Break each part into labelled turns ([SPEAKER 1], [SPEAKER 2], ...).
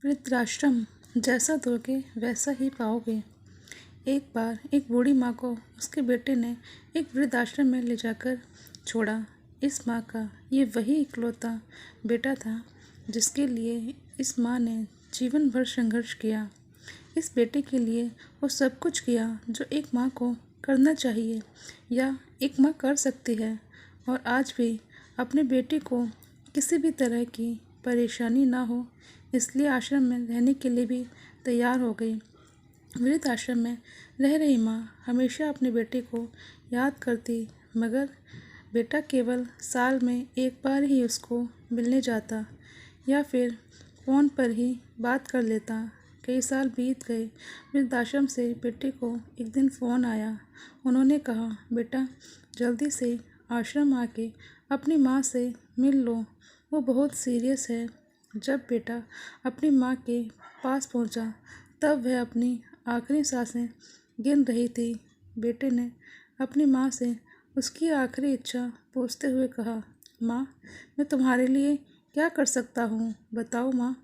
[SPEAKER 1] वृद्धाश्रम जैसा दोगे वैसा ही पाओगे। एक बार एक बूढ़ी माँ को उसके बेटे ने एक वृद्धाश्रम में ले जाकर छोड़ा। इस माँ का ये वही इकलौता बेटा था जिसके लिए इस माँ ने जीवन भर संघर्ष किया। इस बेटे के लिए वो सब कुछ किया जो एक माँ को करना चाहिए या एक माँ कर सकती है, और आज भी अपने बेटे को किसी भी तरह की परेशानी ना हो इसलिए आश्रम में रहने के लिए भी तैयार हो गई। वृद्ध आश्रम में रह रही माँ हमेशा अपने बेटे को याद करती, मगर बेटा केवल साल में एक बार ही उसको मिलने जाता या फिर फ़ोन पर ही बात कर लेता। कई साल बीत गए। वृद्धाश्रम से बेटे को एक दिन फ़ोन आया। उन्होंने कहा, बेटा जल्दी से आश्रम आके अपनी माँ से मिल लो, वो बहुत सीरियस है। जब बेटा अपनी माँ के पास पहुँचा तब वह अपनी आखिरी सांसें गिन रही थी। बेटे ने अपनी माँ से उसकी आखिरी इच्छा पूछते हुए कहा, माँ मैं तुम्हारे लिए क्या कर सकता हूँ, बताओ माँ।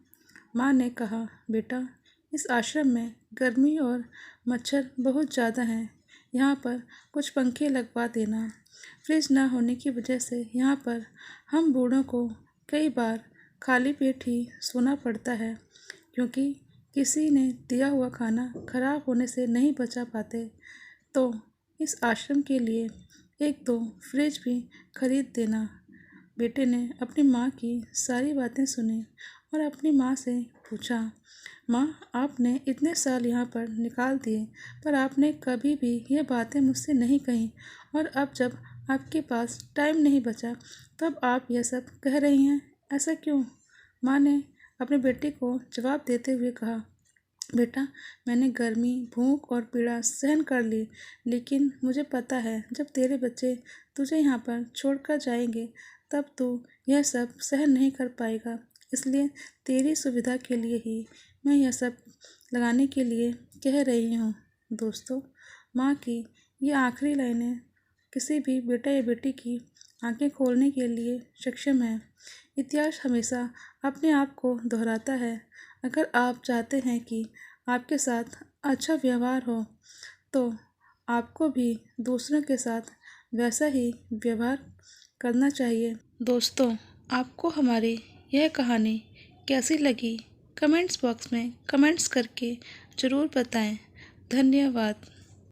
[SPEAKER 1] माँ ने कहा, बेटा इस आश्रम में गर्मी और मच्छर बहुत ज़्यादा हैं, यहाँ पर कुछ पंखे लगवा देना। फ्रिज ना होने की वजह से यहाँ पर हम बूढ़ों को कई बार खाली पेट ही सोना पड़ता है, क्योंकि किसी ने दिया हुआ खाना खराब होने से नहीं बचा पाते। तो इस आश्रम के लिए एक दो फ्रिज भी खरीद देना। बेटे ने अपनी माँ की सारी बातें सुनी और अपनी माँ से पूछा, माँ आपने इतने साल यहाँ पर निकाल दिए पर आपने कभी भी ये बातें मुझसे नहीं कहीं, और अब जब आपके पास टाइम नहीं बचा तब आप यह सब कह रही हैं, ऐसा क्यों? माँ ने अपने बेटे को जवाब देते हुए कहा, बेटा मैंने गर्मी, भूख और पीड़ा सहन कर ली, लेकिन मुझे पता है जब तेरे बच्चे तुझे यहाँ पर छोड़कर जाएंगे तब तू यह सब सहन नहीं कर पाएगा। इसलिए तेरी सुविधा के लिए ही मैं यह सब लगाने के लिए कह रही हूँ। दोस्तों, माँ की ये आखिरी लाइनें किसी भी बेटा या बेटी की आंखें खोलने के लिए सक्षम है। इतिहास हमेशा अपने आप को दोहराता है। अगर आप चाहते हैं कि आपके साथ अच्छा व्यवहार हो तो आपको भी दूसरों के साथ वैसा ही व्यवहार करना चाहिए। दोस्तों, आपको हमारी यह कहानी कैसी लगी कमेंट्स बॉक्स में कमेंट्स करके ज़रूर बताएं। धन्यवाद।